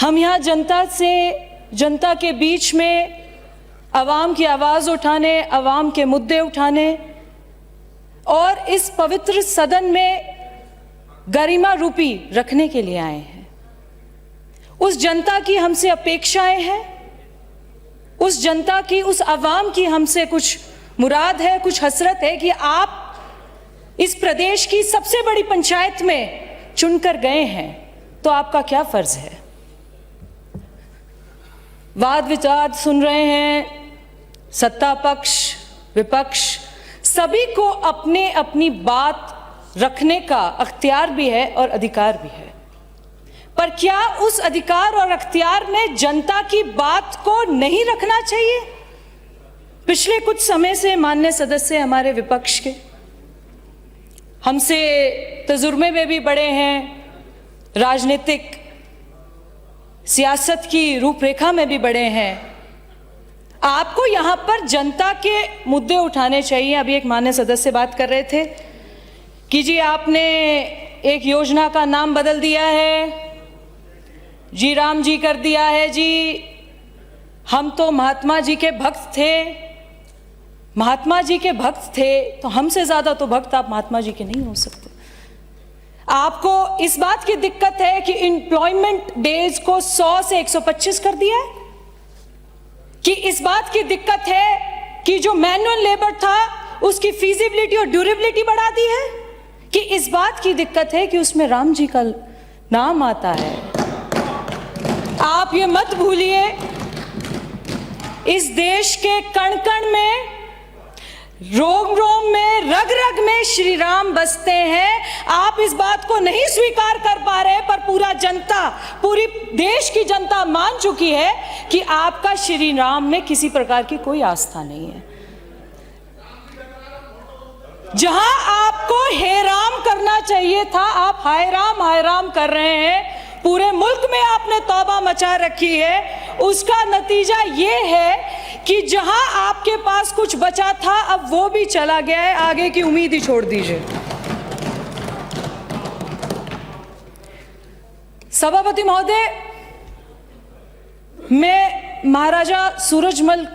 हम यहाँ जनता के बीच में आवाम की आवाज़ उठाने, आवाम के मुद्दे उठाने और इस पवित्र सदन में गरिमा रूपी रखने के लिए आए हैं। उस जनता की हमसे अपेक्षाएं हैं, उस जनता की, उस आवाम की हमसे कुछ मुराद है, कुछ हसरत है कि आप इस प्रदेश की सबसे बड़ी पंचायत में चुनकर गए हैं, तो आपका क्या फर्ज है। वाद विवाद सुन रहे हैं, सत्ता पक्ष विपक्ष सभी को अपने अपनी बात रखने का अख्तियार भी है और अधिकार भी है, पर क्या उस अधिकार और अख्तियार में जनता की बात को नहीं रखना चाहिए। पिछले कुछ समय से माननीय सदस्य हमारे विपक्ष के हमसे तजुर्बे में भी बड़े हैं, राजनीतिक सियासत की रूपरेखा में भी बड़े हैं। आपको यहाँ पर जनता के मुद्दे उठाने चाहिए। अभी एक माननीय सदस्य बात कर रहे थे कि जी आपने एक योजना का नाम बदल दिया है, जी राम जी कर दिया है, जी हम तो महात्मा जी के भक्त थे। महात्मा जी के भक्त थे तो हमसे ज्यादा तो भक्त आप महात्मा जी के नहीं हो सकते। आपको इस बात की दिक्कत है कि एम्प्लॉयमेंट डेज को 100 से 125 कर दिया है, कि इस बात की दिक्कत है कि जो मैनुअल लेबर था उसकी फीजिबिलिटी और ड्यूरेबिलिटी बढ़ा दी है, कि इस बात की दिक्कत है कि उसमें राम जी का नाम आता है। आप ये मत भूलिए, इस देश के कण कण में, रोम रोम में, रग रग में श्री राम बसते हैं। आप इस बात को नहीं स्वीकार कर पा रहे, पर पूरा जनता, पूरी देश की जनता मान चुकी है कि आपका श्री राम में किसी प्रकार की कोई आस्था नहीं है। जहां आपको हे राम करना चाहिए था, आप हाय राम कर रहे हैं। पूरे मुल्क में आपने तौबा मचा रखी है। उसका नतीजा ये है कि जहां आपके पास कुछ बचा था अब वो भी चला गया है, आगे की उम्मीद ही छोड़ दीजिए। सभापति महोदय, मैं महाराजा सूरजमल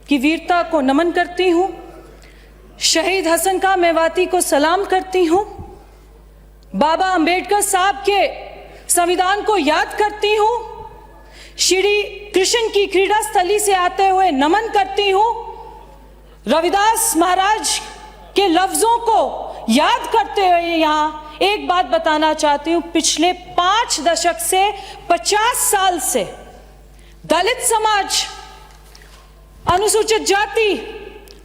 की वीरता को नमन करती हूं, शहीद हसन खां मेवाती को सलाम करती हूं, बाबा अंबेडकर साहब के संविधान को याद करती हूं, श्री कृष्ण की क्रीड़ा स्थली से आते हुए नमन करती हूं, रविदास महाराज के लफ्जों को याद करते हुए यहां एक बात बताना चाहती हूं। पिछले 5 दशक से 50 साल से दलित समाज, अनुसूचित जाति,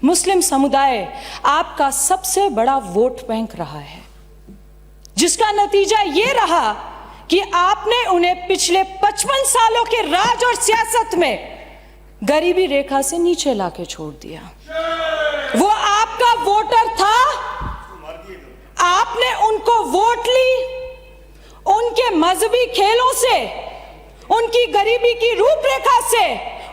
मुस्लिम समुदाय आपका सबसे बड़ा वोट बैंक रहा है, जिसका नतीजा ये रहा कि आपने उन्हें पिछले 55 सालों के राज और सियासत में गरीबी रेखा से नीचे लाके छोड़ दिया। वो आपका वोटर था, आपने उनको वोट ली, उनके मजहबी खेलों से, उनकी गरीबी की रूपरेखा से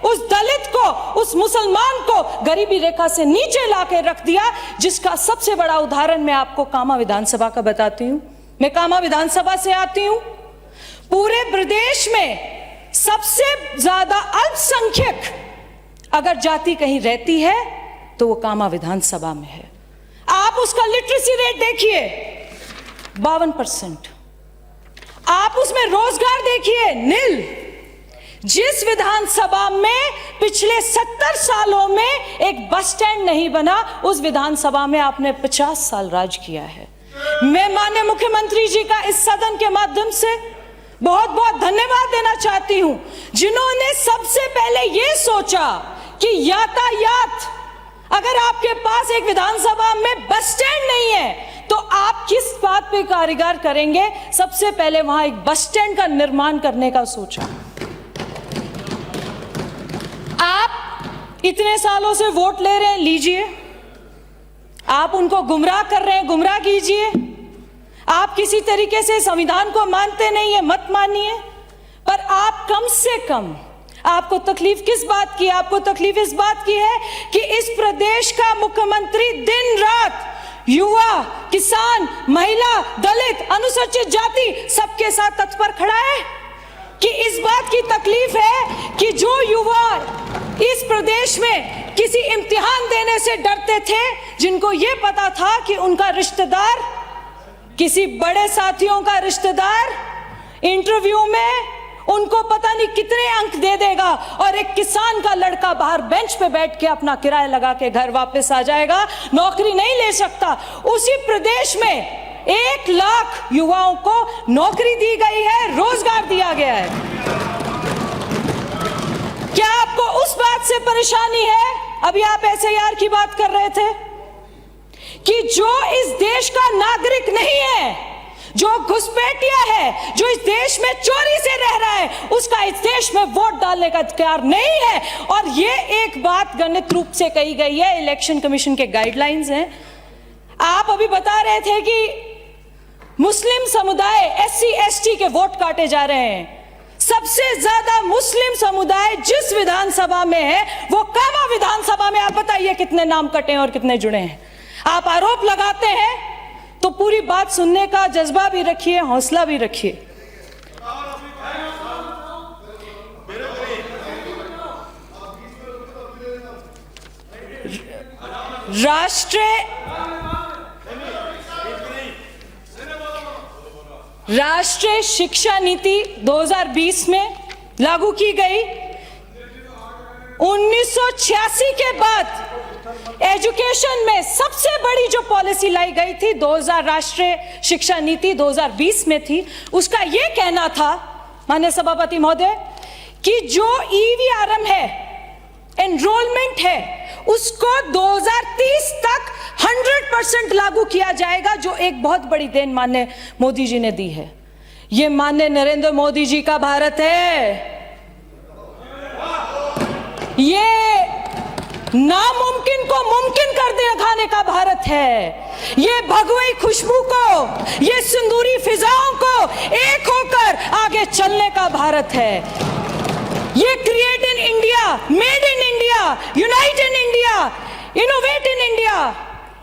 उस दलित को, उस मुसलमान को गरीबी रेखा से नीचे लाके रख दिया, जिसका सबसे बड़ा उदाहरण मैं आपको कामा विधानसभा का बताती हूं। मैं कामा विधानसभा से आती हूं। पूरे प्रदेश में सबसे ज्यादा अल्पसंख्यक अगर जाति कहीं रहती है तो वो कामा विधानसभा में है। आप उसका लिटरेसी रेट देखिए 52%। आप उसमें रोजगार देखिए नील। जिस विधानसभा में पिछले 70 सालों में एक बस स्टैंड नहीं बना, उस विधानसभा में आपने 50 साल राज किया है। मैं माननीय मुख्यमंत्री जी का इस सदन के माध्यम से बहुत बहुत धन्यवाद देना चाहती हूं, जिन्होंने सबसे पहले यह सोचा कि यातायात, अगर आपके पास एक विधानसभा में बस स्टैंड नहीं है तो आप किस बात पे कारीगर करेंगे। सबसे पहले वहां एक बस स्टैंड का निर्माण करने का सोचा। आप इतने सालों से वोट ले रहे हैं, लीजिए। आप उनको गुमराह कर रहे हैं, गुमराह कीजिए। आप किसी तरीके से संविधान को मानते नहीं है, मत मानिए, पर आप कम से कम, आपको तकलीफ किस बात की? आपको तकलीफ इस बात की है कि इस प्रदेश का मुख्यमंत्री दिन रात युवा, किसान, महिला, दलित, अनुसूचित जाति सबके साथ तत्पर खड़ा है, कि इस बात बात की तकलीफ है कि जो युवा इस प्रदेश में किसी इम्तिहान देने से डरते थे, जिनको ये पता था कि उनका रिश्तेदार, किसी बड़े साथियों का रिश्तेदार इंटरव्यू में उनको पता नहीं कितने अंक दे देगा और एक किसान का लड़का बाहर बेंच पे बैठ के अपना किराया लगा के घर वापस आ जाएगा, नौकरी नहीं ले सकता। उसी प्रदेश में 1 लाख युवाओं को नौकरी दी गई है, रोजगार दिया गया है। क्या आपको उस बात से परेशानी है? अभी आप SIR की बात कर रहे थे कि जो इस देश का नागरिक नहीं है, जो घुसपैठिया है, जो इस देश में चोरी से रह रहा है, उसका इस देश में वोट डालने का अधिकार नहीं है। और ये एक बात गणित रूप से कही गई है, इलेक्शन कमीशन के गाइडलाइंस हैं। आप अभी बता रहे थे कि मुस्लिम समुदाय, SC ST के वोट काटे जा रहे हैं। सबसे ज्यादा मुस्लिम समुदाय जिस विधानसभा में है वो कामा विधानसभा में, आप बताइए कितने नाम कटे हैं और कितने जुड़े हैं। आप आरोप लगाते हैं तो पूरी बात सुनने का जज्बा भी रखिए, हौसला भी रखिए। राष्ट्रीय शिक्षा नीति 2020 में लागू की गई। 1986 के बाद एजुकेशन में सबसे बड़ी जो पॉलिसी लाई गई थी 2000 राष्ट्रीय शिक्षा नीति 2020 में थी। उसका यह कहना था, माननीय सभापति महोदय, कि जो EVRM है, एनरोलमेंट है, उसको 2030 तक 100% लागू किया जाएगा, जो एक बहुत बड़ी देन माननीय मोदी जी ने दी है। ये माननीय नरेंद्र मोदी जी का भारत है। ये नामुमकिन को मुमकिन कर दिखाने का भारत है। ये भगवी खुशबू को, ये सिंदूरी फिजाओं को एक होकर आगे चलने का भारत है। ये create in India, made in India, unite in India, innovate in India,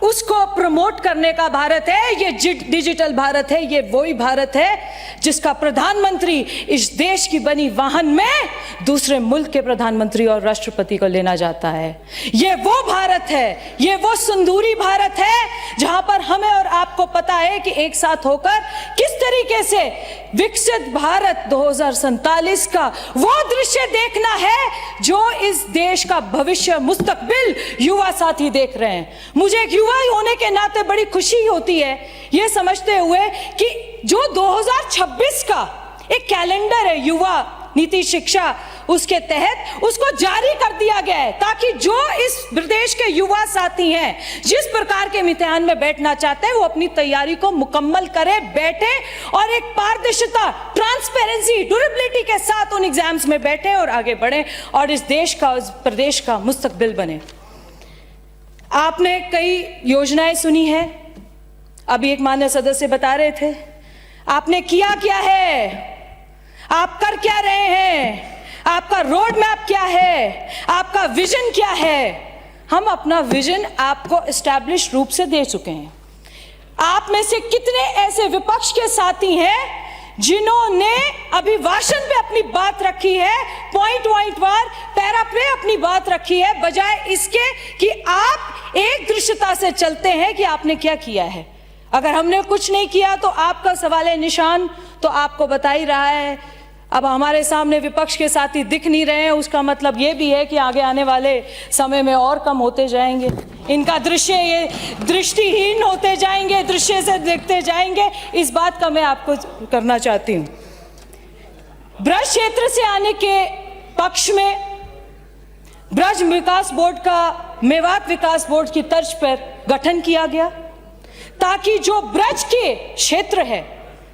उसको प्रमोट करने का भारत है। ये डिजिटल भारत है। ये वही भारत है जिसका प्रधानमंत्री इस देश की बनी वाहन में दूसरे मुल्क के प्रधानमंत्री और राष्ट्रपति को लेना जाता है। ये वो भारत है, ये वो सिंदूरी भारत है जहां पर हमें और आपको पता है कि एक साथ होकर किस तरीके से विकसित भारत 2047 का वो दृश्य देखना है जो इस देश का भविष्य, मुस्तकबिल युवा साथी देख रहे हैं। मुझे एक युवा होने के नाते बड़ी खुशी होती है ये समझते हुए कि जो 2026 का एक कैलेंडर है युवा नीति शिक्षा, उसके तहत उसको जारी कर दिया गया है, ताकि जो इस प्रदेश के युवा साथी हैं, जिस प्रकार के इम्तिहान में बैठना चाहते हैं, वो अपनी तैयारी को मुकम्मल करे, बैठे और एक पारदर्शिता, ट्रांसपेरेंसी, ड्यूरेबिलिटी के साथ उन एग्जाम्स में बैठे और आगे बढ़े और इस देश का, इस प्रदेश का मुस्तकबिल बने। आपने कई योजनाएं सुनी है, अभी एक माननीय सदस्य बता रहे थे आपने किया क्या है, आप कर क्या रहे हैं, आपका रोड मैप क्या है, आपका विजन क्या है। हम अपना विजन आपको एस्टैब्लिश रूप से दे चुके हैं। आप में से कितने ऐसे विपक्ष के साथी हैं जिन्होंने अभिभाषण पे अपनी बात रखी है, पॉइंट वार, पैरा पे अपनी बात रखी है, बजाय इसके कि आप एक दृश्यता से चलते हैं कि आपने क्या किया है। अगर हमने कुछ नहीं किया तो आपका सवाल है निशान तो आपको बता ही रहा है। अब हमारे सामने विपक्ष के साथी दिख नहीं रहे हैं, उसका मतलब ये भी है कि आगे आने वाले समय में और कम होते जाएंगे। इनका दृश्य, ये दृष्टिहीन होते जाएंगे, दृश्य से देखते जाएंगे। इस बात का मैं आपको करना चाहती हूँ। ब्रज क्षेत्र से आने के पक्ष में ब्रज विकास बोर्ड का मेवात विकास बोर्ड की तर्ज पर गठन किया गया, ताकि जो ब्रज के क्षेत्र है,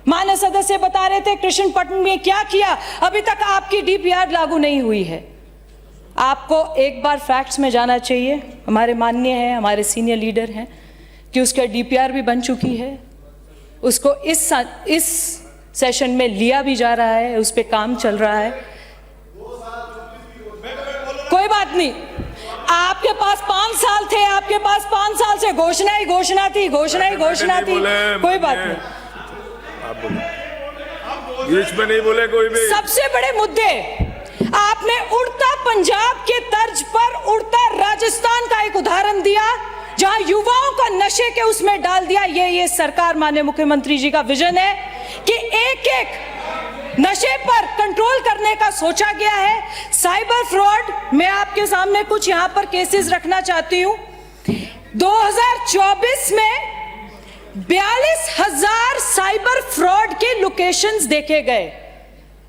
माननीय सदस्य बता रहे थे कृष्णपट्टनम में क्या किया, अभी तक आपकी DPR लागू नहीं हुई है। आपको एक बार फैक्ट्स में जाना चाहिए। हमारे माननीय हैं, हमारे सीनियर लीडर हैं कि उसका DPR भी बन चुकी है, उसको इस सेशन में लिया भी जा रहा है, उस पर काम चल रहा है। कोई बात नहीं, आपके पास 5 साल थे, आपके पास 5 साल से घोषणा ही घोषणा थी, घोषणा ही घोषणा थी। कोई बात नहीं, बीच में नहीं बोले कोई भी। सबसे बड़े मुद्दे, आपने उड़ता पंजाब के तर्ज पर उड़ता राजस्थान का एक उदाहरण दिया, जहां युवाओं का नशे के उसमें डाल दिया। ये सरकार माननीय मुख्यमंत्री जी का विजन है कि एक एक नशे पर कंट्रोल करने का सोचा गया है। साइबर फ्रॉड, मैं आपके सामने कुछ यहां पर केसेस रखना चाहती हूं। 2024 में 42,000 साइबर फ्रॉड के लोकेशंस देखे गए।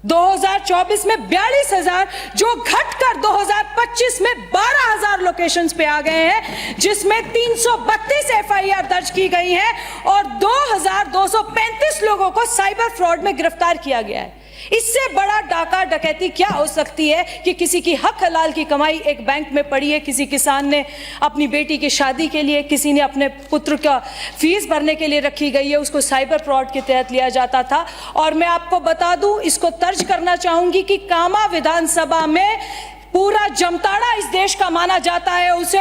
2024 में 42,000, जो घटकर 2025 में 12,000 लोकेशंस पे आ गए हैं, जिसमें 332 एफआईआर दर्ज की गई है और 2,235 लोगों को साइबर फ्रॉड में गिरफ्तार किया गया है। इससे बड़ा डाका डकैती क्या हो सकती है कि किसी की हक हलाल की कमाई एक बैंक में पड़ी है, किसी किसान ने अपनी बेटी की शादी के लिए, किसी ने अपने पुत्र का फीस भरने के लिए रखी गई है, उसको साइबर फ्रॉड के तहत लिया जाता था। और मैं आपको बता दूं, इसको तर्ज करना चाहूंगी कि कामा विधानसभा में पूरा जमताड़ा इस देश का माना जाता है उसे,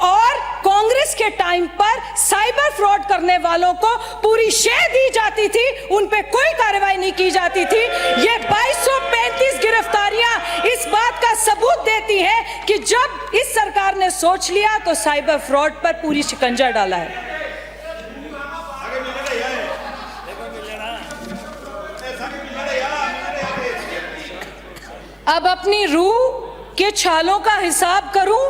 और कांग्रेस के टाइम पर साइबर फ्रॉड करने वालों को पूरी शह दी जाती थी, उन पे कोई कार्रवाई नहीं की जाती थी। ये 2235 गिरफ्तारियां इस बात का सबूत देती है कि जब इस सरकार ने सोच लिया तो साइबर फ्रॉड पर पूरी शिकंजा डाला है। अब अपनी रूह के छालों का हिसाब करूं,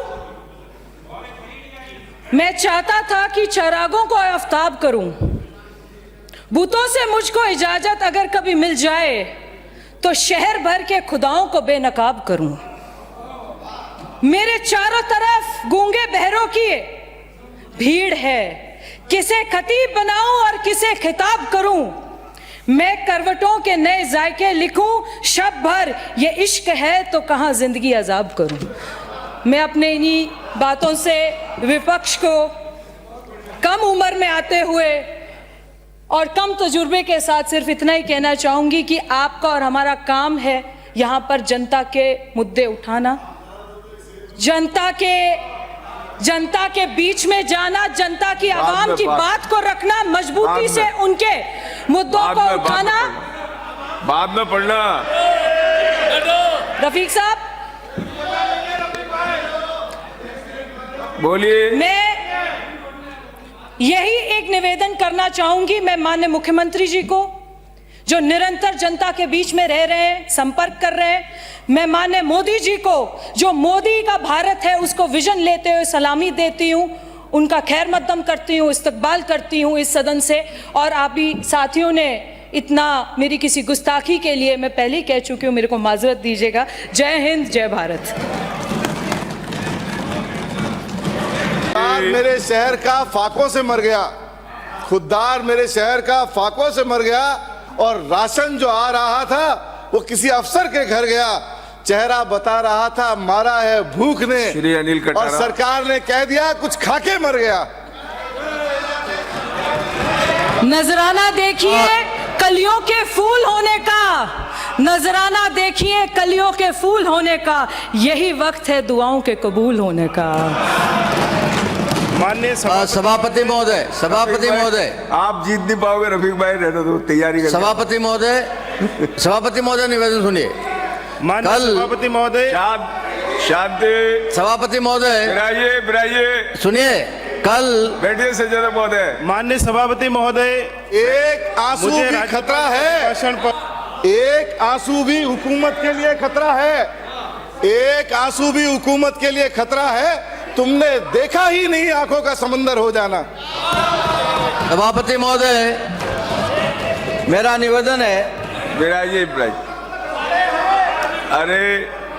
मैं चाहता था कि चरागों को आफताब करूं। बूतों से मुझको इजाजत अगर कभी मिल जाए तो शहर भर के खुदाओं को बेनकाब करूं। मेरे चारों तरफ गूंगे बहरों की भीड़ है, किसे खतीब बनाऊं और किसे खिताब करूं। मैं करवटों के नए जायके लिखूं, शब भर ये इश्क है तो कहां जिंदगी अजाब करूं। मैं अपने इन्हीं बातों से विपक्ष को कम उम्र में आते हुए और कम तजुर्बे के साथ सिर्फ इतना ही कहना चाहूंगी कि आपका और हमारा काम है यहां पर जनता के मुद्दे उठाना, जनता के बीच में जाना, जनता की आवाम की बात को रखना, मजबूती से उनके मुद्दों को उठाना। बाद में पढ़ना। रफीक साहब बोलिए। मैं यही एक निवेदन करना चाहूंगी, मैं माननीय मुख्यमंत्री जी को, जो निरंतर जनता के बीच में रह रहे हैं, संपर्क कर रहे हैं। मैं माननीय मोदी जी को, जो मोदी का भारत है उसको विजन लेते हुए सलामी देती हूं, उनका खैर मकदम करती हूं, इस्तकबाल करती हूं इस सदन से। और आप भी साथियों ने इतना मेरी किसी गुस्ताखी के लिए मैं पहले ही कह चुकी हूं, मेरे को माजरत दीजिएगा। जय हिंद, जय भारत। मेरे शहर का फाकों से मर गया, खुददार मेरे शहर का फाकों से मर गया, और राशन जो आ रहा था वो किसी अफसर के घर गया, चेहरा बता रहा था मारा है भूख ने, श्री अनिल कटारा, और सरकार ने कह दिया कुछ खाके मर गया। नजराना देखिए कलियों के फूल होने का, नजराना देखिए कलियों के फूल होने का, यही वक्त है दुआओं के कबूल होने का। माननीय सभापति महोदय, सभापति महोदय, आप जीत नहीं पाओगे रफीक भाई, रहने दो, तैयारी कर। सभापति महोदय निवेदन सुनिए। माननीय सभापति महोदय, शांति। सभापति महोदय बिराइए सुनिए। कल बैठिए सज्जन महोदय। माननीय सभापति महोदय, एक आंसू भी खतरा है, एक आंसू भी हुकूमत के लिए खतरा है, एक आंसू भी हुकूमत के लिए खतरा है। तुमने देखा ही नहीं आंखों का समंदर हो जाना। सभापति महोदय, मेरा निवेदन है। बिराइए। अरे